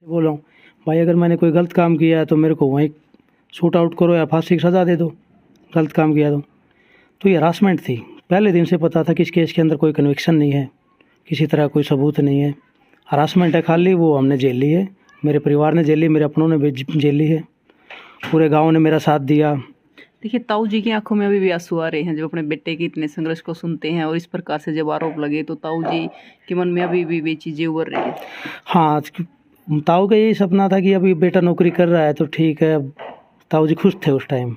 बोला हूँ भाई, अगर मैंने कोई गलत काम किया है तो मेरे को वहीं शूट आउट करो या फांसी की सज़ा दे दो, गलत काम किया तो ये हरासमेंट थी। पहले दिन से पता था कि इस केस के अंदर कोई कन्विक्शन नहीं है, किसी तरह कोई सबूत नहीं है, हरासमेंट है खाली। वो हमने जेल ली है, मेरे परिवार ने जेल ली, मेरे अपनों ने भी जेल ली है, पूरे गाँव ने मेरा साथ दिया। देखिए, ताऊ जी की आंखों में अभी भी आंसू आ रहे हैं जब अपने बेटे के इतने संघर्ष को सुनते हैं, और इस प्रकार से जब आरोप लगे तो ताऊ जी के मन में अभी भी वे चीज़ें उभर रही है। हाँ, ताऊ का यही सपना था कि अभी बेटा नौकरी कर रहा है तो ठीक है। ताऊ जी खुश थे उस टाइम।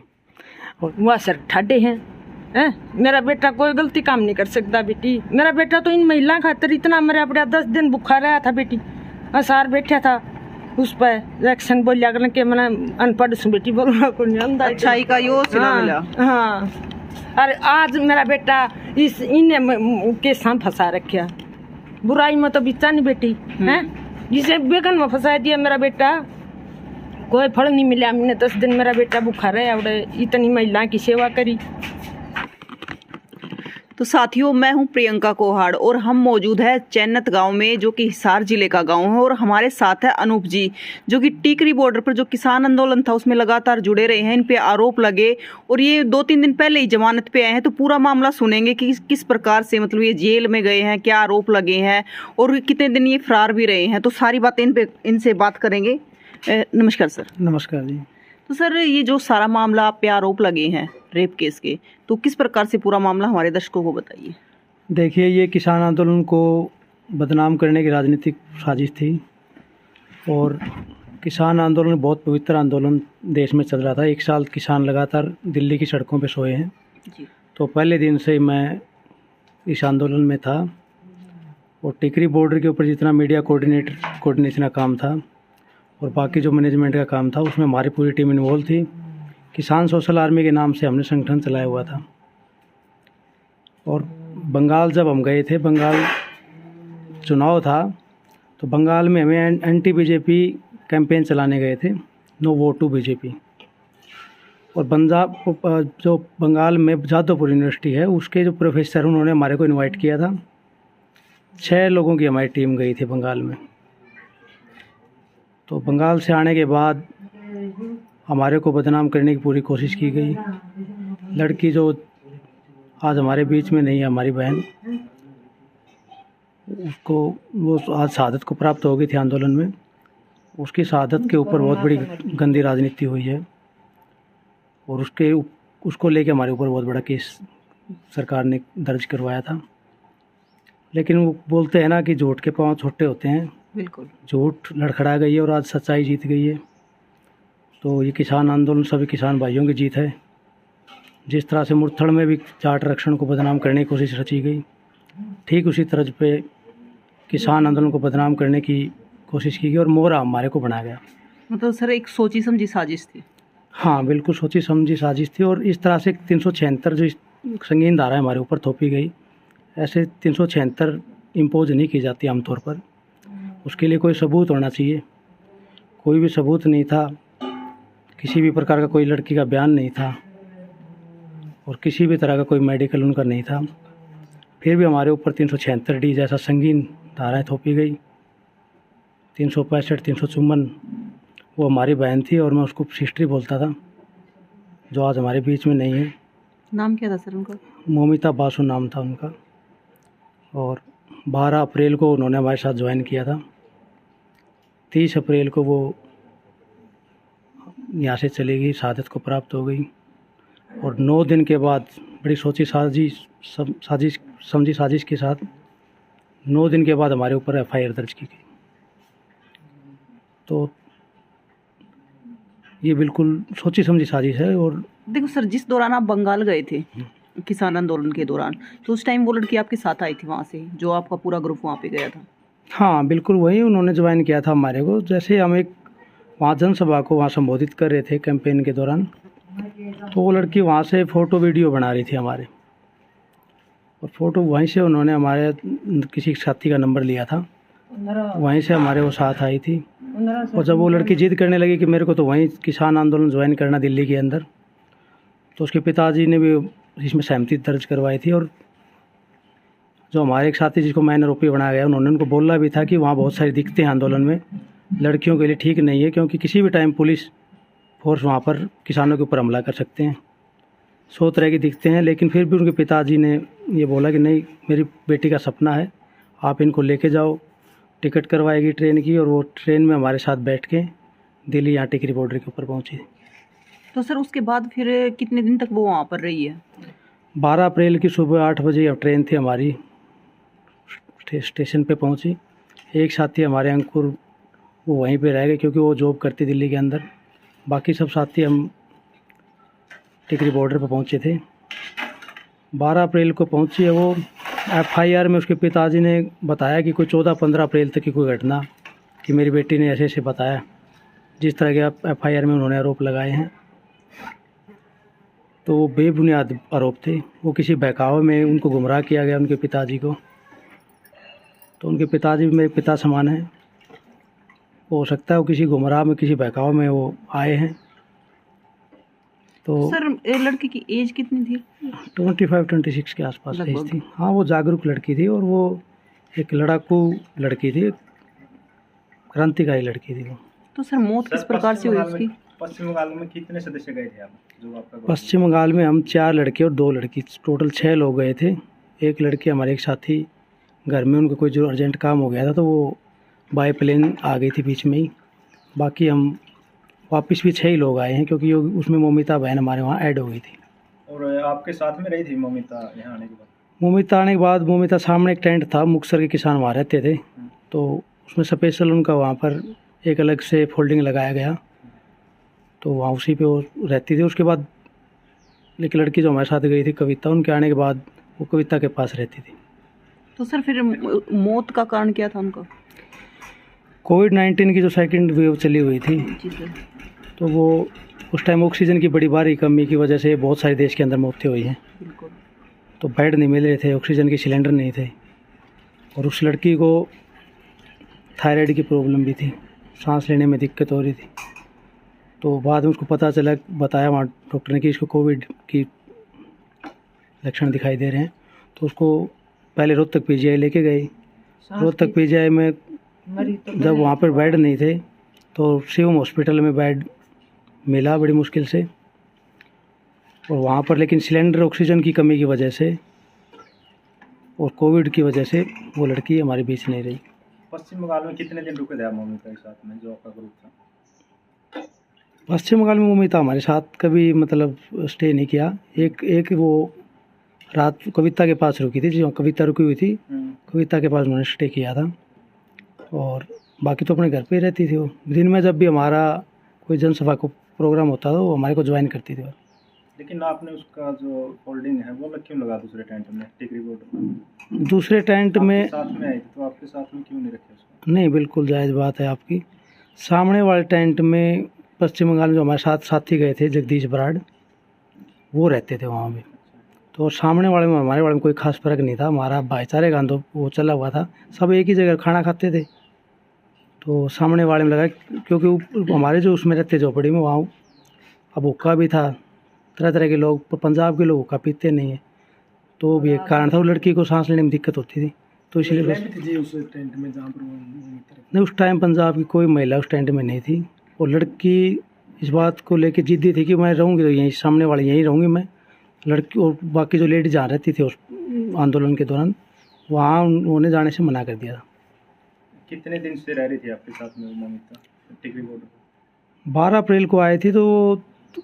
वह सर ठाडे हैं, मेरा बेटा कोई गलती काम नहीं कर सकता बेटी। मेरा बेटा तो इन महिला खातर इतना मरा पड़ा, 10 दिन भूखा रहा था बेटी, असार बैठा था उस पर एक्शन बोलिया करने के मैंने अनपढ़ सु बेटी बोलना को नहीं आंदा। अच्छाई का यो सिला मिला। हाँ, अरे आज मेरा बेटा इस इन्हें के साथ फंसा रखा, बुराई में तो बिचा नहीं बेटी है, जिसे बेगन में फंसा दिया मेरा बेटा। कोई फल नहीं मिला, हमने 10 दिन मेरा बेटा भूखा रहा और इतनी महिला की सेवा करी। तो साथियों, मैं हूं प्रियंका कोहाड़ और हम मौजूद है चैनत गांव में, जो कि हिसार जिले का गांव है। और हमारे साथ है अनूप जी, जो कि टिकरी बॉर्डर पर जो किसान आंदोलन था उसमें लगातार जुड़े रहे हैं। इन पे आरोप लगे और ये 2-3 दिन पहले ही जमानत पे आए हैं। तो पूरा मामला सुनेंगे कि किस प्रकार से मतलब ये जेल में गए हैं, क्या आरोप लगे हैं और कितने दिन ये फरार भी रहे हैं। तो सारी बातें इनसे बात करेंगे। नमस्कार सर। नमस्कार जी। तो सर, ये जो सारा मामला आप पे आरोप लगे हैं रेप केस के, तो किस प्रकार से पूरा मामला हमारे दर्शकों को बताइए। देखिए, ये किसान आंदोलन को बदनाम करने की राजनीतिक साजिश थी और किसान आंदोलन बहुत पवित्र आंदोलन देश में चल रहा था। 1 साल किसान लगातार दिल्ली की सड़कों पे सोए हैं जी। तो पहले दिन से ही मैं इस आंदोलन में था और टिकरी बॉर्डर के ऊपर जितना मीडिया कोऑर्डिनेशन का काम था और बाकी जो मैनेजमेंट का काम था उसमें हमारी पूरी टीम इन्वॉल्व थी। किसान सोशल आर्मी के नाम से हमने संगठन चलाया हुआ था। और बंगाल जब हम गए थे, बंगाल चुनाव था तो बंगाल में हमें एंटी बीजेपी कैंपेन चलाने गए थे, नो वोट टू बीजेपी। और जो बंगाल में जादवपुर यूनिवर्सिटी है उसके जो प्रोफेसर उन्होंने हमारे को इनवाइट किया था। 6 लोगों की हमारी टीम गई थी बंगाल में। तो बंगाल से आने के बाद हमारे को बदनाम करने की पूरी कोशिश की गई। लड़की जो आज हमारे बीच में नहीं है, हमारी बहन, उसको वो आज शहादत को प्राप्त हो गई थी आंदोलन में। उसकी शहादत के ऊपर बहुत बड़ी गंदी राजनीति हुई है और उसको लेके हमारे ऊपर बहुत बड़ा केस सरकार ने दर्ज करवाया था। लेकिन वो बोलते हैं ना कि झूठ के पांव छोटे होते हैं। बिल्कुल, झूठ लड़खड़ा गई है और आज सच्चाई जीत गई है। तो ये किसान आंदोलन सभी किसान भाइयों की जीत है। जिस तरह से मुरथड़ में भी जाट आरक्षण को बदनाम करने की कोशिश रची गई, ठीक उसी तर्ज पे किसान आंदोलन को बदनाम करने की कोशिश की गई और मोहरा हमारे को बनाया गया। मतलब सर, एक सोची समझी साजिश थी। हाँ, बिल्कुल सोची समझी साजिश थी। और इस तरह से 376 जो संगीन धारा हमारे ऊपर थोपी गई, ऐसे 376 इम्पोज नहीं की जाती आमतौर पर। उसके लिए कोई सबूत होना चाहिए। कोई भी सबूत नहीं था, किसी भी प्रकार का कोई लड़की का बयान नहीं था और किसी भी तरह का कोई मेडिकल उनका नहीं था। फिर भी हमारे ऊपर 376D जैसा संगीन धाराएं थोपी गई। 365, 354। वो हमारी बहन थी और मैं उसको सिस्टर बोलता था, जो आज हमारे बीच में नहीं है। नाम क्या था सर उनका? मोमिता बासु नाम था उनका। और 12 अप्रैल को उन्होंने हमारे साथ ज्वाइन किया था। 30 अप्रैल को वो यहाँ से चली गई, शहादत को प्राप्त हो गई। और 9 दिन के बाद बड़ी सोची समझी साजिश के साथ 9 दिन के बाद हमारे ऊपर FIR दर्ज की गई। तो ये बिल्कुल सोची समझी साजिश है। और देखो सर, जिस दौरान आप बंगाल गए थे किसान आंदोलन के दौरान, तो उस टाइम वो लड़की आपके साथ आई थी वहाँ से, जो आपका पूरा ग्रुप वहाँ पे गया था? हाँ, बिल्कुल वही उन्होंने ज्वाइन किया था हमारे को। जैसे हम एक वहाँ जनसभा को वहाँ संबोधित कर रहे थे कैंपेन के दौरान, तो वो लड़की वहाँ से फ़ोटो वीडियो बना रही थी हमारे, और फ़ोटो वहीं से उन्होंने हमारे किसी साथी का नंबर लिया था, वहीं से हमारे वो साथ आई थी। और जब वो लड़की जिद करने लगी कि मेरे को तो वहीं किसान आंदोलन ज्वाइन करना दिल्ली के अंदर, तो उसके पिताजी ने भी इसमें सहमति दर्ज करवाई थी। और जो हमारे एक साथी जिसको मैंने आरोपी बनाया गया, उन्होंने उनको बोला भी था कि वहाँ बहुत सारी दिक्कतें हैं आंदोलन में, लड़कियों के लिए ठीक नहीं है, क्योंकि किसी भी टाइम पुलिस फोर्स वहाँ पर किसानों के ऊपर हमला कर सकते हैं। 100 तरह के दिखते हैं, लेकिन फिर भी उनके पिताजी ने ये बोला कि नहीं, मेरी बेटी का सपना है, आप इनको लेके जाओ। टिकट करवाएगी ट्रेन की, और वो ट्रेन में हमारे साथ बैठ के दिल्ली यहाँ टिकरी बॉर्डर के ऊपर पहुँची। तो सर उसके बाद फिर कितने दिन तक वो वहाँ पर रही है? 12 अप्रैल की सुबह 8 बजे अब ट्रेन थी हमारी, स्टेशन पे पहुंची। एक साथी हमारे अंकुर वो वहीं पे रह गए, क्योंकि वो जॉब करती दिल्ली के अंदर। बाकी सब साथी हम टिकरी बॉर्डर पे पहुंचे थे। 12 अप्रैल को पहुंची है वो। FIR में उसके पिताजी ने बताया कि कोई 14-15 अप्रैल तक की कोई घटना, कि मेरी बेटी ने ऐसे ऐसे बताया, जिस तरह के FIR में उन्होंने आरोप लगाए हैं। तो वो बेबुनियाद आरोप थे। वो किसी बहकावे में उनको गुमराह किया गया, उनके पिताजी को। तो उनके पिताजी भी मेरे पिता समान हैं। हो सकता है वो किसी गुमराह में, किसी बहकावे में वो आए हैं। तो सर लड़की की एज कितनी थी? 25-26 के आसपास एज थी। हाँ, वो जागरूक लड़की थी, और वो एक लड़ाकू लड़की थी, क्रांतिकारी लड़की थी वो। तो सर मौत किस प्रकार से हुई उसकी? पश्चिम बंगाल में कितने सदस्य गए थे आप, जो आपका? पश्चिम बंगाल में हम 4 लड़के और 2 लड़की, टोटल 6 लोग गए थे। एक लड़की हमारे एक साथी, घर में उनको कोई जो अर्जेंट काम हो गया था, तो वो बाय प्लेन आ गई थी बीच में ही। बाकी हम वापस भी 6 ही लोग आए हैं, क्योंकि उसमें मोमिता बहन हमारे वहाँ ऐड हो गई थी। और आपके साथ में रही थी मोमिता यहाँ आने के बाद? मोमिता आने के बाद, मोमिता सामने एक टेंट था, मुक्तसर के किसान वहाँ रहते थे, तो उसमें स्पेशल उनका वहाँ पर एक अलग से फोल्डिंग लगाया गया, तो वहाँ उसी पे वो रहती थी। उसके बाद एक लड़की जो हमारे साथ गई थी, कविता, उनके आने के बाद वो कविता के पास रहती थी। तो सर फिर मौत का कारण क्या था उनका? कोविड-19 की जो सेकंड वेव चली हुई थी, जी सर। तो वो उस टाइम ऑक्सीजन की बड़ी भारी कमी की वजह से बहुत सारे देश के अंदर मौतें हुई हैं। बिल्कुल। तो बेड नहीं मिल रहे थे, ऑक्सीजन के सिलेंडर नहीं थे, और उस लड़की को थायराइड की प्रॉब्लम भी थी, सांस लेने में दिक्कत हो रही थी। तो बाद में उसको पता चला, बताया वहाँ डॉक्टर ने कि इसको कोविड की लक्षण दिखाई दे रहे हैं। तो उसको पहले रोहतक PGI लेके गई। रोहतक PGI में जब वहाँ पर बेड नहीं थे, तो शिवम हॉस्पिटल में बेड मिला बड़ी मुश्किल से, और वहाँ पर लेकिन सिलेंडर ऑक्सीजन की कमी की वजह से और कोविड की वजह से वो लड़की हमारे बीच नहीं रही। पश्चिम बंगाल में कितने दिन रुके थे आप मोमिता के साथ में, जो आपका ग्रुप था? पश्चिम बंगाल में मोमिता हमारे साथ कभी मतलब स्टे नहीं किया। एक वो रात कविता के पास रुकी थी, जो कविता रुकी हुई थी, कविता के पास उन्होंने स्टे किया था, और बाकी तो अपने घर पे ही रहती थी वो। दिन में जब भी हमारा कोई जनसभा को प्रोग्राम होता था, वो हमारे को ज्वाइन करती थी। लेकिन आपने उसका जो फोल्डिंग है वो अलग क्यों लगा दूसरे टेंट में, टिकरी बॉर्डर? दूसरे टेंट में साथ में आई थी, तो आपके साथ में क्यों नहीं रखे उसको? नहीं, बिल्कुल जायज़ बात है आपकी। सामने वाले टेंट में पश्चिम बंगाल में जो हमारे साथ साथी गए थे, जगदीश बराड़, वो रहते थे वहाँ भी। तो सामने वाले में हमारे वाले में कोई खास फर्क नहीं था, हमारा भाईचारे का तो वो चला हुआ था, सब एक ही जगह खाना खाते थे। तो सामने वाले में लगा, क्योंकि हमारे जो उसमें रहते झोपड़ी में, वहाँ अब हुक्का भी था, तरह तरह के लोग, पंजाब के लोग हुक्का पीते नहीं है, तो भी एक कारण था। वो लड़की को सांस लेने में दिक्कत होती थी, तो इसलिए उस टेंट में जहाँ पर नहीं, उस टाइम पंजाब की कोई महिला उस टेंट में नहीं थी। और लड़की इस बात को लेकर जिद्दी थी कि मैं रहूँगी तो यहीं सामने वाले यहीं रहूँगी मैं। लड़की और बाकी जो लेडी जहाँ रहती थी उस आंदोलन के दौरान, वहाँ उन्होंने जाने से मना कर दिया था। कितने दिन से रह रही थी आपके साथ में मोमिता टिकरी बॉर्डर? 12 अप्रैल को आई थी, तो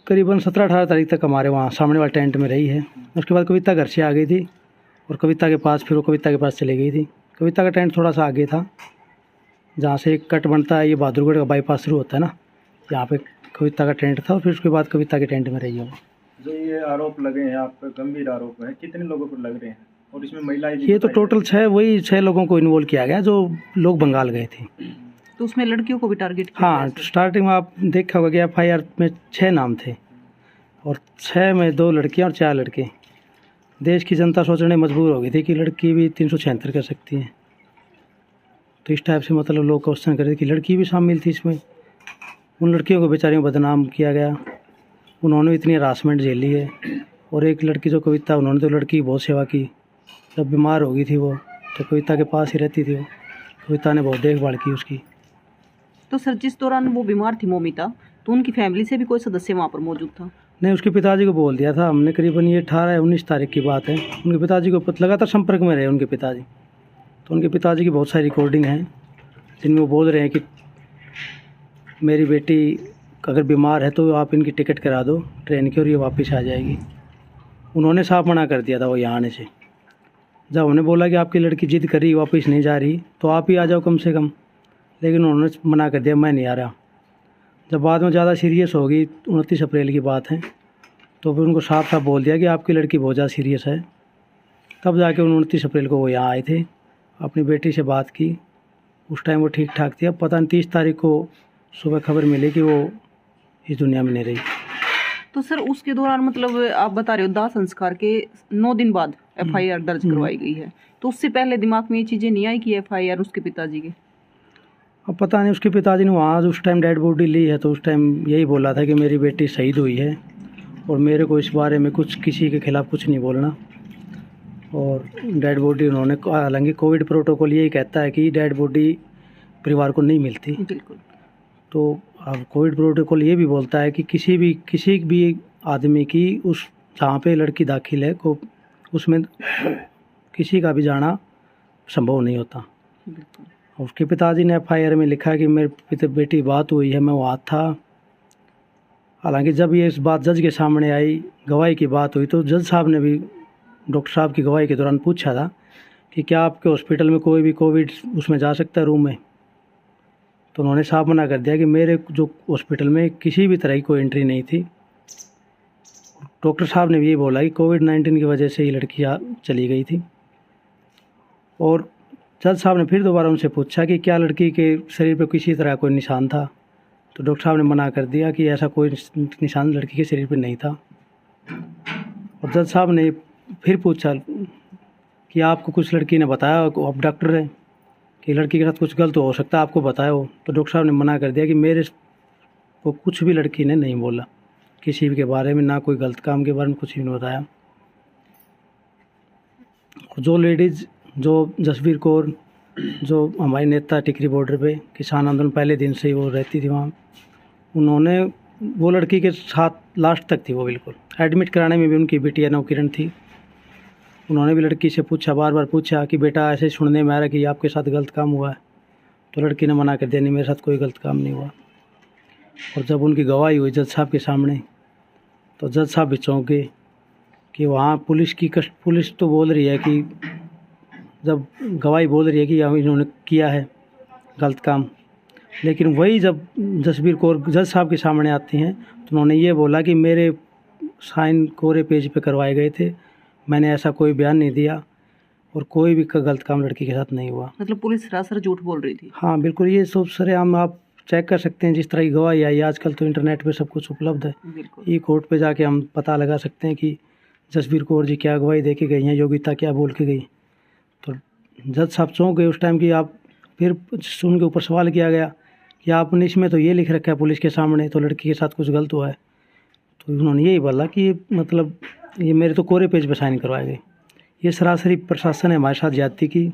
करीबन 17-18 तारीख तक हमारे वहाँ सामने वाले टेंट में रही है। उसके बाद कविता घर से आ गई थी, और कविता के पास फिर वो कविता के पास चली गई थी। कविता का टेंट थोड़ा सा आगे था, जहाँ से एक कट बनता है, ये बहादुरगढ़ का बाईपास शुरू होता है ना, यहाँ पे कविता का टेंट था, और फिर उसके बाद कविता के टेंट में रही है वो। जो ये आरोप लगे हैं आप पर, गंभीर आरोप है, कितने लोगों पर लग रहे हैं? और इसमें महिलाएं भी? ये तो टोटल 6 लोगों को इन्वॉल्व किया गया, जो लोग बंगाल गए थे। तो उसमें लड़कियों को भी टारगेट किया? हाँ, स्टार्टिंग में आप देखा होगा कि FIR में 6 नाम थे, और 6 में 2 लड़कियाँ और 4 लड़के। देश की जनता सोचने मजबूर हो गई थी कि लड़की भी 376 कर सकती है, तो इस टाइप से मतलब लोग क्वेश्चन कर रहे थे कि लड़की भी शामिल थी इसमें। उन लड़कियों को बेचारियों को बदनाम किया गया, उन्होंने इतनी हरासमेंट झेली है। और एक लड़की जो कविता, उन्होंने तो लड़की की बहुत सेवा की, जब बीमार हो गई थी वो, तो कविता के पास ही रहती थी वो, कविता ने बहुत देखभाल की उसकी। तो सर जिस दौरान वो बीमार थी मोमिता, तो उनकी फैमिली से भी कोई सदस्य वहाँ पर मौजूद था? नहीं, उसके पिताजी को बोल दिया था हमने, करीबन ये 18-19 तारीख की बात है। उनके पिताजी को लगातार संपर्क में रहे उनके पिताजी, तो उनके पिताजी की बहुत सारी रिकॉर्डिंग हैं जिनमें वो बोल रहे हैं कि मेरी बेटी अगर बीमार है तो आप इनकी टिकट करा दो ट्रेन की और ये वापस आ जाएगी। उन्होंने साफ मना कर दिया था वो यहाँ आने से। जब हमने बोला कि आपकी लड़की जिद कर रही वापस नहीं जा रही तो आप ही आ जाओ कम से कम, लेकिन उन्होंने मना कर दिया, मैं नहीं आ रहा। जब बाद में ज़्यादा सीरियस हो गई, 29 अप्रैल की बात है, तो फिर उनको साफ साफ बोल दिया कि आपकी लड़की बहुत ज़्यादा सीरियस है। तब जाके 29 अप्रैल को वो यहाँ आए थे, अपनी बेटी से बात की। उस टाइम वो ठीक ठाक थी। अब पता नहीं 30 तारीख को सुबह खबर मिली कि वो इस दुनिया में नहीं रही। तो सर उसके दौरान मतलब आप बता रहे हो दाह संस्कार के 9 दिन बाद FIR दर्ज करवाई गई है, तो उससे पहले दिमाग में ये चीज़ें नहीं आई कि FIR उसके पिताजी के? अब पता नहीं, उसके पिताजी ने वहाँ उस टाइम डेड बॉडी ली है तो उस टाइम यही बोला था कि मेरी बेटी शहीद हुई है और मेरे को इस बारे में कुछ किसी के खिलाफ़ कुछ नहीं बोलना। और डेड बॉडी उन्होंने, हालांकि कोविड प्रोटोकॉल यही कहता है कि डेड बॉडी परिवार को नहीं मिलती। बिल्कुल। तो अब कोविड प्रोटोकॉल ये भी बोलता है कि किसी भी आदमी की उस जहाँ पे लड़की दाखिल है को उसमें किसी का भी जाना संभव नहीं होता। बिल्कुल। उसके पिताजी ने FIR में लिखा कि मेरे बेटी बात हुई है, मैं वहाँ था। हालांकि जब ये इस बात जज के सामने आई, गवाही की बात हुई, तो जज साहब ने भी डॉक्टर साहब की गवाही के दौरान पूछा था कि क्या आपके हॉस्पिटल में कोई भी कोविड उसमें जा सकता है रूम में, तो उन्होंने साफ मना कर दिया कि मेरे जो हॉस्पिटल में किसी भी तरह की कोई एंट्री नहीं थी। डॉक्टर साहब ने भी ये बोला कि कोविड-19 की वजह से ये लड़की चली गई थी। और जज साहब ने फिर दोबारा उनसे पूछा कि क्या लड़की के शरीर पर किसी तरह कोई निशान था, तो डॉक्टर साहब ने मना कर दिया कि ऐसा कोई निशान लड़की के शरीर पर नहीं था। और जज साहब ने फिर पूछा कि आपको कुछ लड़की ने बताया, आप डॉक्टर हैं, कि लड़की के साथ कुछ गलत हो सकता है, आपको बताया हो, तो डॉक्टर साहब ने मना कर दिया कि मेरे को कुछ भी लड़की ने नहीं बोला किसी भी के बारे में, ना कोई गलत काम के बारे में कुछ भी नहीं बताया। जो लेडीज़, जो जसबीर कौर, जो हमारी नेता टिकरी बॉर्डर पे किसान आंदोलन पहले दिन से ही वो रहती थी वहाँ, उन्होंने वो लड़की के साथ लास्ट तक थी। वो बिल्कुल एडमिट कराने में भी उनकी बिटिया नवकिरण थी। उन्होंने भी लड़की से पूछा, बार बार पूछा कि बेटा ऐसे सुनने में आ रहा है कि आपके साथ गलत काम हुआ है, तो लड़की ने मना कर दिया, नहीं मेरे साथ कोई गलत काम नहीं हुआ। और जब उनकी गवाही हुई जज साहब के सामने, तो जज साहब भी चौंक गए कि वहाँ पुलिस तो बोल रही है कि, जब गवाही बोल रही है कि इन्होंने किया है गलत काम, लेकिन वही जब जसबीर कौर जज साहब के सामने आती हैं तो उन्होंने ये बोला कि मेरे साइन कोरे पेज पे करवाए गए थे, मैंने ऐसा कोई बयान नहीं दिया और कोई भी गलत काम लड़की के साथ नहीं हुआ। मतलब पुलिस सरासर झूठ बोल रही थी? हाँ बिल्कुल, ये सब सरेआम आप चेक कर सकते हैं। जिस तरह की गवाही आई, आजकल तो इंटरनेट पे सब कुछ उपलब्ध है। बिल्कुल। ये कोर्ट पे जाके हम पता लगा सकते हैं कि जसबीर कौर जी क्या गवाही दे के गई हैं, योगिता क्या बोल के गई। तो जज साहब चौंक गए उस टाइम की। आप फिर उनके ऊपर सवाल किया गया कि आपने इसमें तो ये लिख रखा है पुलिस के सामने, तो लड़की के साथ कुछ गलत हुआ है, तो उन्होंने यही बोला कि मतलब ये मेरे तो कोरे पेज पे साइन करवाए गए। ये सरासरी प्रशासन ने हमारे साथ ज्यादती की,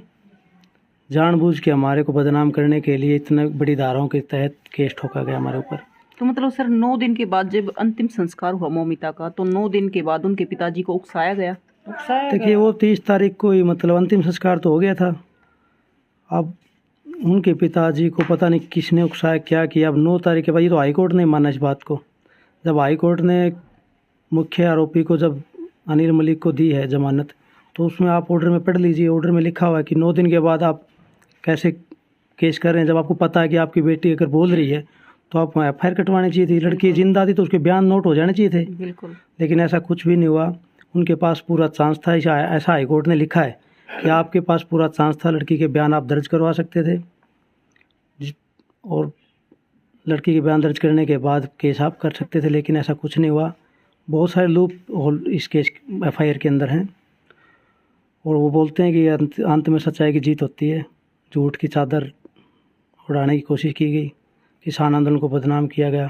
जानबूझ के हमारे को बदनाम करने के लिए इतने बड़ी धाराओं के तहत केस ठोका गया हमारे ऊपर। तो मतलब सर 9 दिन के बाद जब अंतिम संस्कार हुआ मोमिता का, तो 9 दिन के बाद उनके पिताजी को उकसाया गया? देखिए वो 30 तारीख को ही मतलब अंतिम संस्कार तो हो गया था। अब उनके पिताजी को पता नहीं किसने उकसाया क्या किया। अब 9 तारीख के बाद, ये तो हाई कोर्ट ने माना इस बात को। जब हाई कोर्ट ने मुख्य आरोपी को, जब अनिल मलिक को दी है जमानत, तो उसमें आप ऑर्डर में पढ़ लीजिए, ऑर्डर में लिखा हुआ है कि 9 दिन के बाद आप कैसे केस कर रहे हैं। जब आपको पता है कि आपकी बेटी अगर बोल रही है तो आप FIR कटवानी चाहिए थी। लड़की जिंदा थी तो उसके बयान नोट हो जाने चाहिए थे। बिल्कुल। लेकिन ऐसा कुछ भी नहीं हुआ। उनके पास पूरा चांस था, ऐसा हाई कोर्ट ने लिखा है कि आपके पास पूरा चांस था, लड़की के बयान आप दर्ज करवा सकते थे और लड़की के बयान दर्ज करने के बाद केस आप कर सकते थे, लेकिन ऐसा कुछ नहीं हुआ। बहुत सारे लूप होल इस केस FIR के अंदर हैं और वो बोलते हैं कि अंत में सच्चाई की जीत होती है। झूठ की चादर उड़ाने की कोशिश की गई, किसान आंदोलन को बदनाम किया गया।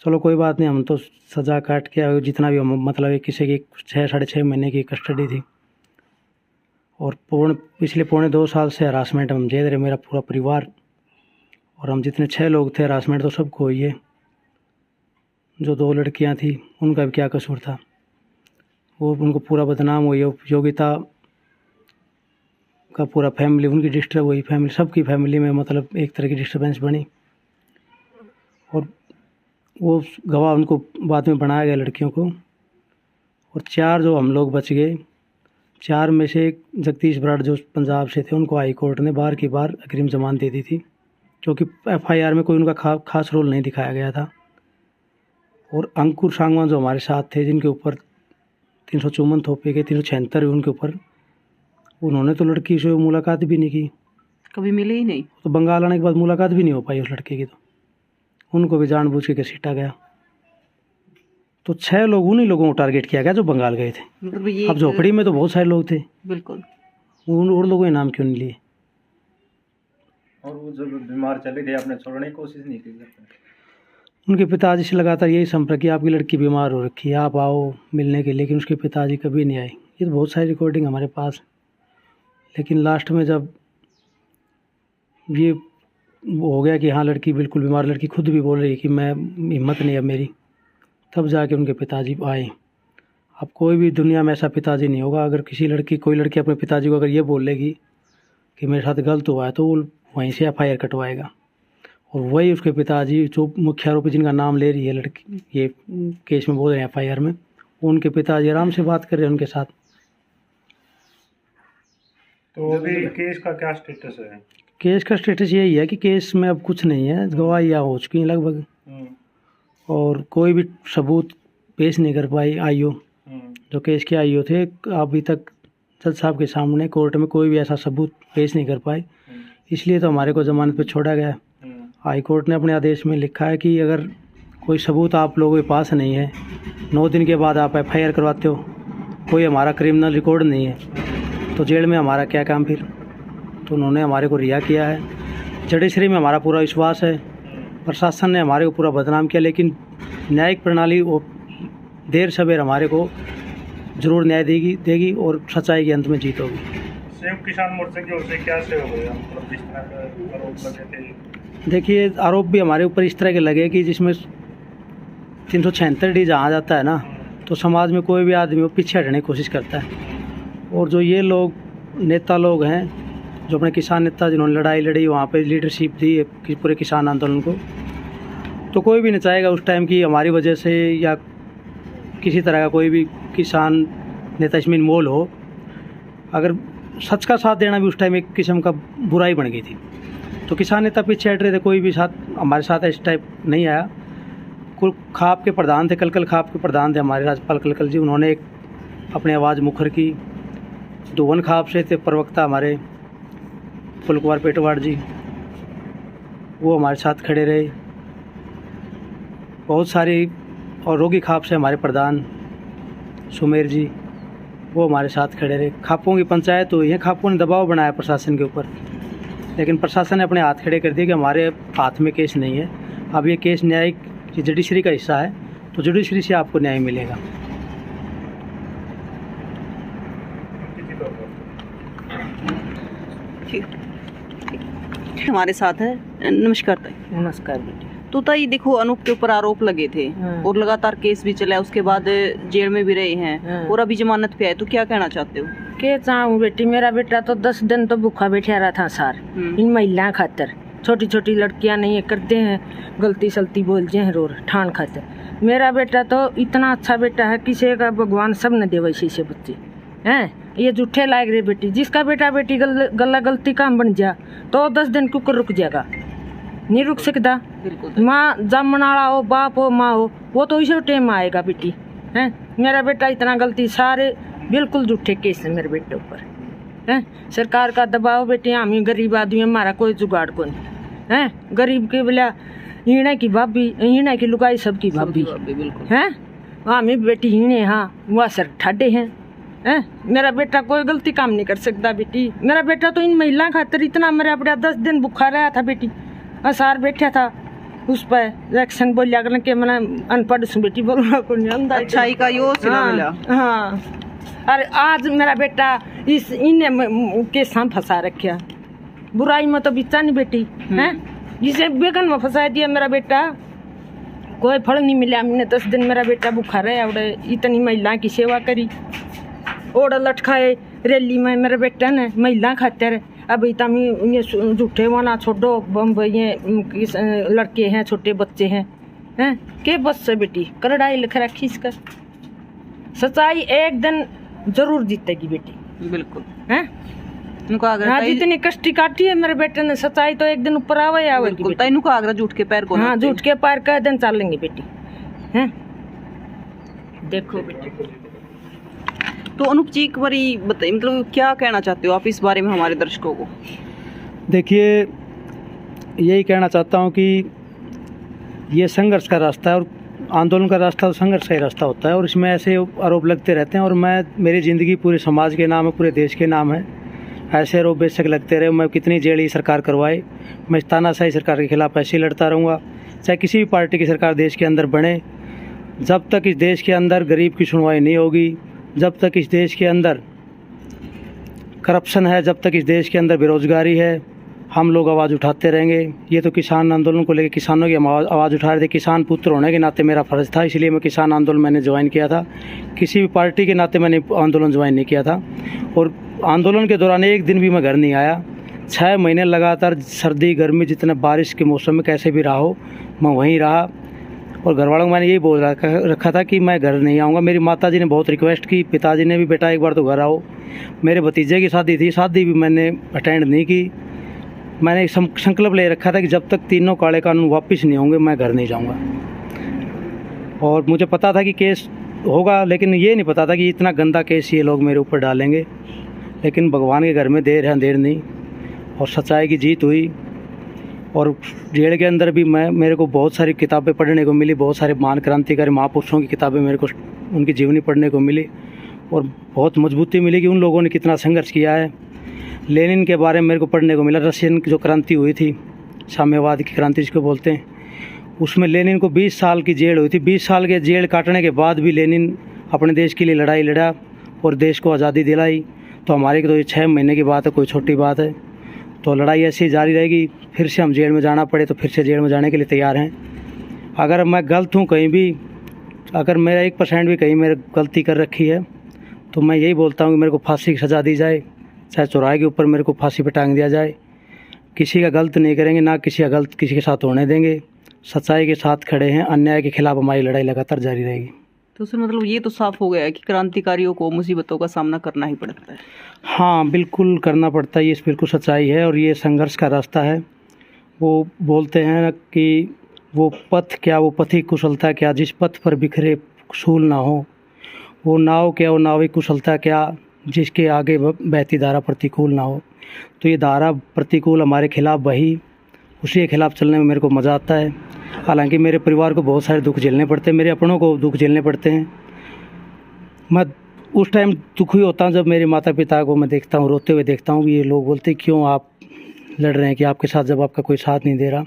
चलो कोई बात नहीं, हम तो सज़ा काट के जितना भी मतलब किसी की 6 साढ़े 6 महीने की कस्टडी थी और पिछले 2.25 साल से हरासमेंट हम झेल रहे, मेरा पूरा परिवार। और हम जितने 6 लोग थे हरासमेंट तो सबको हुई है। जो 2 लड़कियां थी उनका भी क्या कसूर था, वो उनको पूरा बदनाम हुई है। योगिता का पूरा फैमिली उनकी डिस्टर्ब हुई, फैमिली सबकी फैमिली में मतलब एक तरह की डिस्टर्बेंस बनी। और वो गवाह उनको बाद में बनाया गया लड़कियों को। और 4 जो हम लोग बच गए, 4 में से एक जगदीश बराड़ जो पंजाब से थे, उनको हाई कोर्ट ने बार की बार अग्रिम जमानत दे दी थी, क्योंकि FIR में कोई उनका खास रोल नहीं दिखाया गया था। और अंकुर सांगवान जो हमारे साथ थे, जिनके ऊपर 354 थोपे गए, 376 उनके ऊपर, उन्होंने तो लड़की से मुलाकात भी नहीं की, कभी मिले ही नहीं। तो बंगाल आने के बाद मुलाकात भी नहीं हो पाई उस लड़के की, तो उनको भी जानबूझ के घसीटा गया। तो 6 लोग उन्हीं लोगों को टारगेट किया गया जो बंगाल गए थे। मतलब ये अब झोपड़ी में तो बहुत सारे लोग थे, बिल्कुल, उन और लोगों के नाम क्यों नहीं लिए? और वो जब बीमार चले थे, आपने छोड़ने की कोशिश नहीं की? उनके पिताजी से लगातार यही संपर्क किया, आपकी लड़की बीमार हो रखी है, आप आओ मिलने के लिए, लेकिन उसके पिताजी कभी नहीं आए। ये तो बहुत सारी रिकॉर्डिंग हमारे पास। लेकिन लास्ट में जब ये हो गया कि हाँ लड़की बिल्कुल बीमार, लड़की खुद भी बोल रही है कि मैं हिम्मत नहीं अब मेरी, तब जाके उनके पिताजी आए। अब कोई भी दुनिया में ऐसा पिताजी नहीं होगा, अगर कोई लड़की अपने पिताजी को अगर ये बोलेगी कि मेरे साथ गलत हुआ है, तो वो वहीं से FIR कटवाएगा। और वही उसके पिताजी जो मुख्य आरोपी जिनका नाम ले रही है लड़की, ये केस में बोल रहे हैं FIR में, उनके पिताजी आराम से बात कर रहे हैं उनके साथ। तो अभी केस का क्या स्टेटस है? केस का स्टेटस यही है कि केस में अब कुछ नहीं है, गवाहियाँ हो चुकी हैं लगभग, और कोई भी सबूत पेश नहीं कर पाई IO, जो केस के IO थे, अभी तक जज साहब के सामने कोर्ट में कोई भी ऐसा सबूत पेश नहीं कर पाए। इसलिए तो हमारे को जमानत पे छोड़ा गया। हाई कोर्ट ने अपने आदेश में लिखा है कि अगर कोई सबूत आप लोगों के पास नहीं है, 9 दिन के बाद आप FIR करवाते हो, कोई हमारा क्रिमिनल रिकॉर्ड नहीं है, तो जेल में हमारा क्या काम फिर? तो उन्होंने हमारे को रिहा किया है। जुडिशरी में हमारा पूरा विश्वास है, प्रशासन ने हमारे को पूरा बदनाम किया, लेकिन न्यायिक प्रणाली वो देर सवेर हमारे को ज़रूर न्याय देगी और सच्चाई के अंत में जीत होगी। संयुक्त किसान मोर्चा की ओर से क्या सहयोग है? मतलब इस तरह का आरोप लगे थे। देखिए, आरोप भी हमारे ऊपर इस तरह के लगे कि जिसमें 376D जहाँ जाता है ना, तो समाज में कोई भी आदमी वो पीछे हटने की कोशिश करता है। और जो ये लोग नेता लोग हैं, जो अपने किसान नेता जिन्होंने लड़ाई लड़ी, वहाँ पे लीडरशिप दी कि पूरे किसान आंदोलन को, तो कोई भी नहीं चाहेगा उस टाइम की हमारी वजह से या किसी तरह का कोई भी किसान नेता इसमें इन्वॉल्व हो। अगर सच का साथ देना भी उस टाइम एक किस्म का बुराई बन गई थी, तो किसान नेता पीछे हट रहे थे, कोई भी हमारे साथ इस टाइप नहीं आया। कुल खाप के प्रधान थे, कलकल खाप के प्रधान थे हमारे राजपाल कलकल जी, उन्होंने एक अपनी आवाज़ मुखर की। दोवन खाप से थे प्रवक्ता हमारे फुल कुमार पेटवाड़ जी, वो हमारे साथ खड़े रहे। बहुत सारी और रोगी खाप से हमारे प्रधान सुमेर जी, वो हमारे साथ खड़े रहे। खापों की पंचायत हुई है, खापों ने दबाव बनाया प्रशासन के ऊपर, लेकिन प्रशासन ने अपने हाथ खड़े कर दिए कि हमारे हाथ में केस नहीं है। अब ये केस न्यायिक जुडिशरी का हिस्सा है, तो जुडिशरी से आपको न्याय मिलेगा। हमारे साथ है। नमस्कार ताई। नमस्कार बेटी। तो ताई देखो, अनूप के ऊपर आरोप लगे थे और लगातार केस भी चला, उसके बाद जेल में भी रहे हैं और अभी जमानत पे आए, तो क्या कहना चाहते हो? के चाहूँ बेटी, मेरा बेटा तो 10 दिन तो भूखा बैठा रहा था सर, इन महिलाएं खातर। छोटी छोटी लड़कियां नहीं करते हैं, गलती सलती बोलते हैं रोर ठान खातर। मेरा बेटा तो इतना अच्छा बेटा है, किसी का भगवान सब न दे वैसे से बच्चे हैं। ये झूठे लायक रे बेटी, जिसका बेटा बेटी गला गलती काम बन जा तो 10 दिन क्यों रुक जाएगा? नहीं रुक सकता। माँ जमन वाला हो, बाप हो, माँ हो, वो तो इसी टाइम आएगा बेटी हैं। मेरा बेटा इतना गलती, सारे बिल्कुल झूठे केस है मेरे बेटे ऊपर हैं। सरकार का दबाव बेटी, हम गरीब आदमी, हमारा कोई जुगाड़ को नहीं है। गरीब के बोला हीणे की भाभी, हीणे की लुगाई सबकी भाभी हैं। हम बेटी हीणे, हाँ वह सर ठाडे हैं। मेरा बेटा कोई गलती काम नहीं कर सकता बेटी। मेरा बेटा तो इन महिला खातर इतना मेरा बेटा 10 दिन भूखा रहा था बेटी, असार बैठा था उस पर इलेक्शन बोलिया करने के मैंने अनपढ़ सु बेटी बोलना को नहीं अंदा। अच्छाई का यो सिला मिला। हाँ, अरे आज मेरा बेटा इस इन्हें के साथ फंसा रखा, बुराई में तो बिचा नहीं बेटी हैं। जिसे बेगन में फंसा दिया मेरा बेटा, कोई फल नहीं मिला। हमने 10 दिन मेरा बेटा भूखा रहा और इतनी महिला की सेवा करी, ओड़ा लटकाए रैली में मेरे बेटा ने महिला खातिर। अब इतना ये झूठे वाला छोड़ो, बम ये लड़के हैं, छोटे बच्चे हैं के बस से बेटी करड़ाई लिख रखी इसका। सच्चाई एक दिन जरूर जीतेगी बेटी, बिल्कुल हैं इनको आगरा हाँ, जितनी कष्टी काटी है मेरे बेटे ने, सच्चाई तो एक दिन ऊपर आवेगी बिल्कुल ताई इनको आगरा झूठ के पैर को हाँ, झूठ के पैर का दिन चलेंगे बेटी हैं। देखो बेटी, तो अनूप जी एक बारी बताइए, मतलब क्या कहना चाहते हो आप इस बारे में हमारे दर्शकों को? देखिए, यही कहना चाहता हूँ कि ये संघर्ष का रास्ता है और आंदोलन का रास्ता तो संघर्ष का ही रास्ता होता है, और इसमें ऐसे आरोप लगते रहते हैं। और मेरी ज़िंदगी पूरे समाज के नाम है, पूरे देश के नाम है। ऐसे आरोप बेशक लगते रहे, मैं कितनी जेल सरकार करवाए, मैं तानाशाही सरकार के खिलाफ ऐसे ही लड़ता रहूँगा, चाहे किसी भी पार्टी की सरकार देश के अंदर बने। जब तक इस देश के अंदर गरीब की सुनवाई नहीं होगी, जब तक इस देश के अंदर करप्शन है, जब तक इस देश के अंदर बेरोजगारी है, हम लोग आवाज़ उठाते रहेंगे। ये तो किसान आंदोलन को लेकर किसानों की आवाज़ उठा रहे थे। किसान पुत्र होने के नाते मेरा फ़र्ज़ था, इसलिए मैं किसान आंदोलन मैंने ज्वाइन किया था। किसी भी पार्टी के नाते मैंने आंदोलन ज्वाइन नहीं किया था। और आंदोलन के दौरान एक दिन भी मैं घर नहीं आया। 6 महीने लगातार सर्दी गर्मी जितने बारिश के मौसम में कैसे भी रहा हो, मैं वहीं रहा। और घर वालों को मैंने यही बोल रखा था कि मैं घर नहीं आऊँगा। मेरी माताजी ने बहुत रिक्वेस्ट की, पिताजी ने भी, बेटा एक बार तो घर आओ। मेरे भतीजे की शादी थी, शादी भी मैंने अटेंड नहीं की। मैंने संकल्प ले रखा था कि जब तक तीनों काले कानून वापस नहीं होंगे मैं घर नहीं जाऊंगा। और मुझे पता था कि केस होगा, लेकिन ये नहीं पता था कि इतना गंदा केस ये लोग मेरे ऊपर डालेंगे। लेकिन भगवान के घर में देर है अंधेर नहीं, और सच्चाई की जीत हुई। और जेल के अंदर भी मेरे को बहुत सारी किताबें पढ़ने को मिली, बहुत सारे महान क्रांतिकारी महापुरुषों की किताबें मेरे को उनकी जीवनी पढ़ने को मिली, और बहुत मजबूती मिली कि उन लोगों ने कितना संघर्ष किया है। लेनिन के बारे में मेरे को पढ़ने को मिला। रशियन की जो क्रांति हुई थी, साम्यवाद की क्रांति जिसको बोलते हैं, उसमें लेनिन को 20 साल की जेल हुई थी। 20 साल के जेल काटने के बाद भी लेनिन अपने देश के लिए लड़ाई लड़ा और देश को आज़ादी दिलाई। तो हमारे तो ये 6 महीने की बात है, कोई छोटी बात है। तो लड़ाई ऐसी जारी रहेगी। फिर से हम जेल में जाना पड़े तो फिर से जेल में जाने के लिए तैयार हैं। अगर मैं गलत हूँ कहीं भी, अगर मेरा 1% भी कहीं मेरे गलती कर रखी है, तो मैं यही बोलता हूँ कि मेरे को फांसी की सज़ा दी जाए, चाहे चौराहे के ऊपर मेरे को फांसी पे टांग दिया जाए। किसी का गलत नहीं करेंगे, ना किसी का गलत किसी के साथ होने देंगे। सच्चाई के साथ खड़े हैं, अन्याय के खिलाफ हमारी लड़ाई लगातार जारी रहेगी। तो सर मतलब ये तो साफ हो गया है कि क्रांतिकारियों को मुसीबतों का सामना करना ही पड़ता है। हाँ, बिल्कुल करना पड़ता है, ये बिल्कुल सच्चाई है। और ये संघर्ष का रास्ता है। वो बोलते हैं कि वो पथ क्या, वो पथिक कुशलता क्या, जिस पथ पर बिखरे सूल ना हो। वो नाव क्या, वो नाविक कुशलता क्या, जिसके आगे बहती धारा प्रतिकूल ना हो। तो ये धारा प्रतिकूल हमारे खिलाफ बही, उसी के खिलाफ चलने में मेरे को मज़ा आता है। हालांकि मेरे परिवार को बहुत सारे दुख झेलने पड़ते हैं, मेरे अपनों को दुख झेलने पड़ते हैं। मैं उस टाइम दुखी होता हूँ जब मेरे माता पिता को मैं देखता हूँ रोते हुए देखता हूँ कि ये लोग बोलते क्यों आप लड़ रहे हैं, कि आपके साथ जब आपका कोई साथ नहीं दे रहा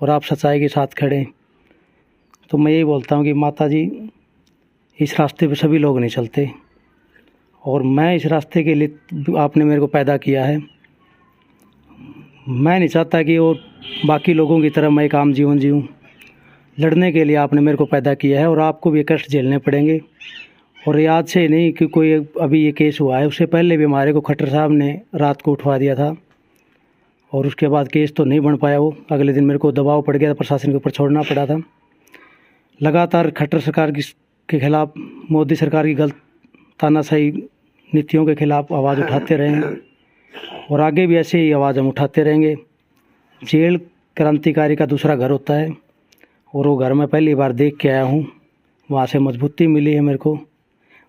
और आप सच्चाई के साथ खड़े। तो मैं यही बोलता हूँ कि माता जी, इस रास्ते पे सभी लोग नहीं चलते, और मैं इस रास्ते के लिए आपने मेरे को पैदा किया है। मैं नहीं चाहता कि और बाकी लोगों की तरह मैं एक आम जीवन जीऊँ। लड़ने के लिए आपने मेरे को पैदा किया है, और आपको भी कष्ट झेलने पड़ेंगे। और याद से नहीं कि कोई अभी ये केस हुआ है, उससे पहले भी हमारे को खट्टर साहब ने रात को उठवा दिया था, और उसके बाद केस तो नहीं बन पाया। वो अगले दिन मेरे को दबाव पड़ गया था, प्रशासन के ऊपर छोड़ना पड़ा था। लगातार खट्टर सरकार के खिलाफ, मोदी सरकार की गलत तानाशाही नीतियों के खिलाफ आवाज़ उठाते रहे हैं, और आगे भी ऐसे ही आवाज़ हम उठाते रहेंगे। जेल क्रांतिकारी का दूसरा घर होता है, और वो घर मैं पहली बार देख के आया हूँ। वहाँ से मजबूती मिली है मेरे को।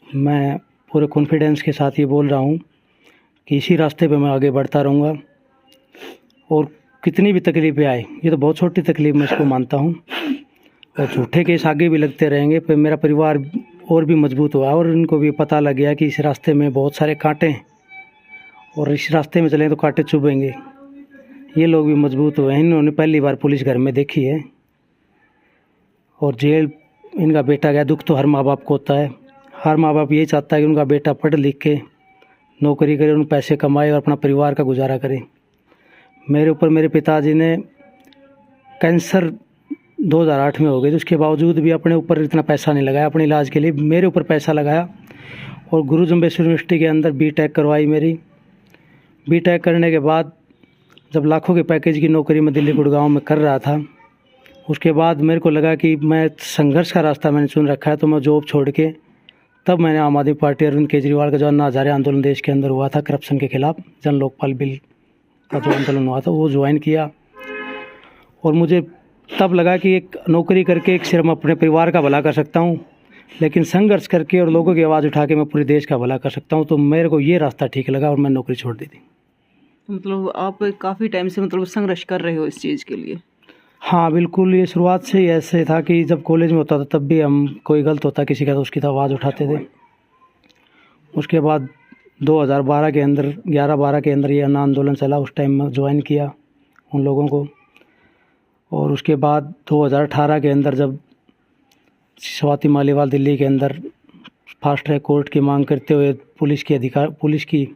मैं पूरे कॉन्फिडेंस के साथ ये बोल रहा हूँ कि इसी रास्ते पे मैं आगे बढ़ता रहूँगा, और कितनी भी तकलीफ़ें आए, ये तो बहुत छोटी तकलीफ़ मैं इसको मानता हूँ, और झूठे केस आगे भी लगते रहेंगे। पर मेरा परिवार और भी मजबूत हुआ, और इनको भी पता लग गया कि इस रास्ते में बहुत सारे कांटे हैं, और इस रास्ते में चलें तो कांटे चुभेंगे। ये लोग भी मजबूत हुए हैं। इन्होंने पहली बार पुलिस घर में देखी है, और जेल इनका बेटा गया। दुख तो हर माँ बाप को होता है। हर माँ बाप यही चाहता है कि उनका बेटा पढ़ लिख के नौकरी करे, उन पैसे कमाए और अपना परिवार का गुजारा करे। मेरे ऊपर मेरे पिताजी ने कैंसर 2008 में हो गई, तो उसके बावजूद भी अपने ऊपर इतना पैसा नहीं लगाया अपने इलाज के लिए, मेरे ऊपर पैसा लगाया और गुरु जम्बेश्वर यूनिवर्सिटी के अंदर बीटेक करवाई मेरी। बीटेक करने के बाद जब लाखों के पैकेज की नौकरी मैं दिल्ली गुड़गांव में कर रहा था, उसके बाद मेरे को लगा कि मैं संघर्ष का रास्ता मैंने चुन रखा है, तो मैं जॉब छोड़ के तब मैंने आम आदमी पार्टी अरविंद केजरीवाल का जो अन्ना हजारे आंदोलन देश के अंदर हुआ था करप्शन के खिलाफ, जन लोकपाल बिल का जो आंदोलन हुआ था, वो ज्वाइन किया। और मुझे तब लगा कि एक नौकरी करके एक सिर्फ मैं अपने परिवार का भला कर सकता हूँ, लेकिन संघर्ष करके और लोगों की आवाज़ उठा के मैं पूरे देश का भला कर सकता हूँ। तो मेरे को ये रास्ता ठीक लगा और मैं नौकरी छोड़ दी थी। मतलब आप काफ़ी टाइम से मतलब संघर्ष कर रहे हो इस चीज़ के लिए? हाँ बिल्कुल, ये शुरुआत से ही ऐसे था कि जब कॉलेज में होता था तब भी हम कोई गलत होता किसी का तो उसकी तो आवाज़ उठाते थे। उसके बाद 2012 के अंदर 11-12 के अंदर ये अन्ना आंदोलन चला, उस टाइम में ज्वाइन किया उन लोगों को। और उसके बाद 2018 के अंदर जब स्वाति मालीवाल दिल्ली के अंदर फास्ट ट्रैक कोर्ट की मांग करते हुए पुलिस की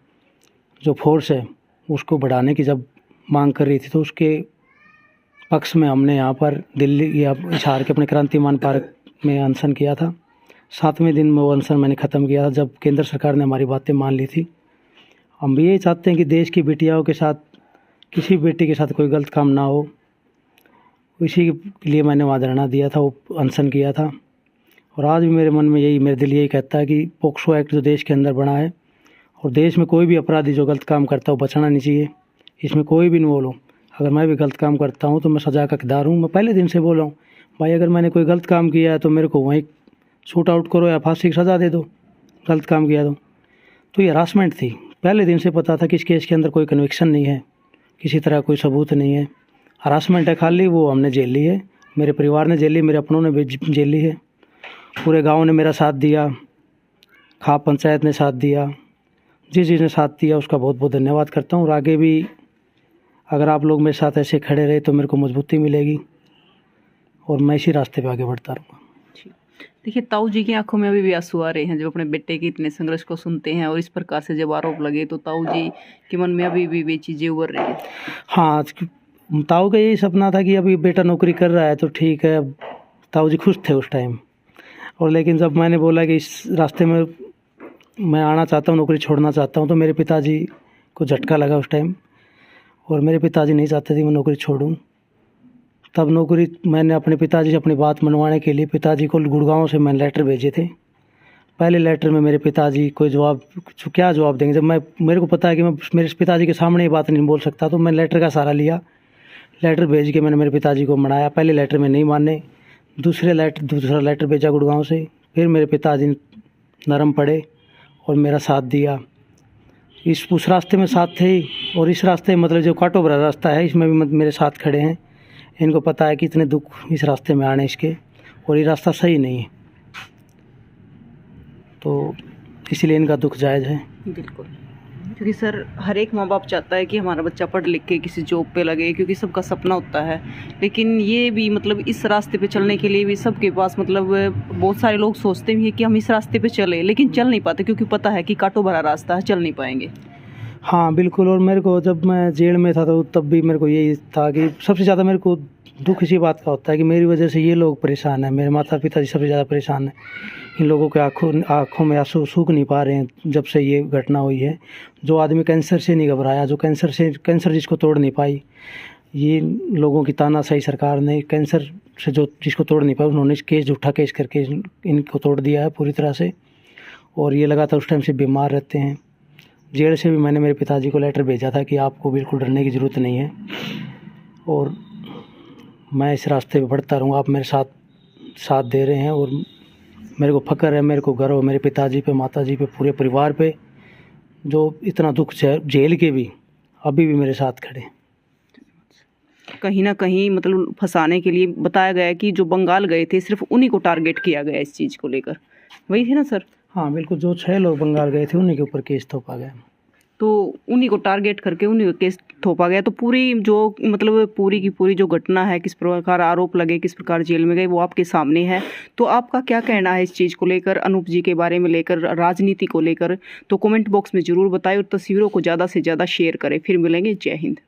जो फोर्स है उसको बढ़ाने की जब मांग कर रही थी, तो उसके पक्ष में हमने यहाँ पर दिल्ली या हिसार के अपने क्रांतिमान पार्क में अनशन किया था। 7वें दिन में वो अनशन मैंने ख़त्म किया था जब केंद्र सरकार ने हमारी बातें मान ली थी। हम भी यही चाहते हैं कि देश की बेटियों के साथ किसी बेटी के साथ कोई गलत काम ना हो, इसी के लिए मैंने वहाँ धरना दिया था, वो अनशन किया था। और आज भी मेरे मन में मेरे दिल यही कहता है कि पोक्सो एक्ट जो देश के अंदर बना है और देश में कोई भी अपराधी जो गलत काम करता है वो बचना नहीं चाहिए, इसमें कोई भी इन्वॉल्व हो। अगर मैं भी गलत काम करता हूँ तो मैं सज़ा का हकदार हूँ। मैं पहले दिन से बोला हूँ भाई, अगर मैंने कोई गलत काम किया है तो मेरे को वहीं शूट आउट करो या फांसी की सज़ा दे दो, गलत काम किया तो ये हरासमेंट थी। पहले दिन से पता था कि इस केस के अंदर कोई कन्विक्शन नहीं है, किसी तरह कोई सबूत नहीं है, हरासमेंट है खाली। वो हमने झेल ली है, मेरे परिवार ने झेल ली, मेरे अपनों ने भी झेल ली है, पूरे गांव ने मेरा साथ दिया, खाप पंचायत ने साथ दिया, जिस जिसने साथ दिया उसका बहुत बहुत धन्यवाद करता हूँ। और आगे भी अगर आप लोग मेरे साथ ऐसे खड़े रहे तो मेरे को मजबूती मिलेगी और मैं इसी रास्ते पे आगे बढ़ता रहूँगा। देखिए, ताऊ जी की आंखों में अभी भी आंसू आ रहे हैं जब अपने बेटे के इतने संघर्ष को सुनते हैं और इस प्रकार से जब आरोप लगे तो ताऊ जी के मन में अभी भी वे चीज़ें उभर रही हैं। हाँ, ताऊ का यही सपना था कि अभी बेटा नौकरी कर रहा है तो ठीक है, ताऊ जी खुश थे उस टाइम। और लेकिन जब मैंने बोला कि इस रास्ते में मैं आना चाहता हूँ, नौकरी छोड़ना चाहता हूँ, तो मेरे पिताजी को झटका लगा उस टाइम और मेरे पिताजी नहीं चाहते थे मैं नौकरी छोड़ूं। तब नौकरी मैंने अपने पिताजी से अपनी बात मनवाने के लिए पिताजी को गुड़गांव से मैंने लेटर भेजे थे। पहले लेटर में मेरे पिताजी कोई क्या जवाब देंगे, जब मेरे को पता है कि मैं मेरे पिताजी के सामने ये बात नहीं बोल सकता, तो मैं लेटर का सहारा लिया। लेटर भेज के मैंने मेरे पिताजी को मनाया। पहले लेटर में नहीं माने, दूसरा लेटर भेजा गुड़गांव से, फिर मेरे पिताजी नरम पड़े और मेरा साथ दिया। उस रास्ते में साथ थे ही, और इस रास्ते मतलब जो कांटों भरा रास्ता है इसमें भी मेरे साथ खड़े हैं। इनको पता है कि इतने दुख इस रास्ते में आने इसके, और ये रास्ता सही नहीं है, तो इसलिए इनका दुख जायज़ है। बिल्कुल, क्योंकि सर हर एक माँ बाप चाहता है कि हमारा बच्चा पढ़ लिख के किसी जॉब पे लगे, क्योंकि सबका सपना होता है। लेकिन ये भी मतलब इस रास्ते पे चलने के लिए भी सबके पास मतलब बहुत सारे लोग सोचते भी हैं कि हम इस रास्ते पे चले, लेकिन चल नहीं पाते क्योंकि पता है कि कांटों भरा रास्ता है, चल नहीं पाएंगे। हाँ बिल्कुल। और मेरे को जब मैं जेल में था तो तब भी मेरे को यही था कि सबसे ज़्यादा मेरे को दुख इसी बात का होता है कि मेरी वजह से ये लोग परेशान हैं, मेरे माता पिता जी सबसे ज़्यादा परेशान हैं। इन लोगों के आँखों में आंसू सूख नहीं पा रहे हैं जब से ये घटना हुई है। जो आदमी कैंसर से नहीं घबराया, जो कैंसर जिसको तोड़ नहीं पाई, ये लोगों की तानाशाही सरकार ने कैंसर से जिसको तोड़ नहीं पाया उन्होंने झूठा केस करके इनको तोड़ दिया है पूरी तरह से। और ये लगातार उस टाइम से बीमार रहते हैं। जेल से भी मैंने मेरे पिताजी को लेटर भेजा था कि आपको बिल्कुल डरने की ज़रूरत नहीं है और मैं इस रास्ते पे बढ़ता रहूँगा। आप मेरे साथ दे रहे हैं और मेरे को फ़ख्र है, मेरे को गर्व है मेरे पिताजी पे, माताजी पे, पूरे परिवार पे, जो इतना दुख झेल के भी अभी भी मेरे साथ खड़े। कहीं ना कहीं मतलब फंसाने के लिए बताया गया है कि जो बंगाल गए थे सिर्फ उन्हीं को टारगेट किया गया इस चीज़ को लेकर, वही थे ना सर? हाँ बिल्कुल, जो 6 लोग बंगाल गए थे उन्हीं के ऊपर केस थोपा गया, तो उन्हीं को टारगेट करके उन्हीं को केस थोपा गया। तो पूरी जो मतलब पूरी की पूरी जो घटना है, किस प्रकार आरोप लगे, किस प्रकार जेल में गए, वो आपके सामने है। तो आपका क्या कहना है इस चीज़ को लेकर, अनूप जी के बारे में लेकर, राजनीति को लेकर? तो कमेंट बॉक्स में ज़रूर बताएं और तस्वीरों को ज़्यादा से ज़्यादा शेयर करें। फिर मिलेंगे, जय हिंद।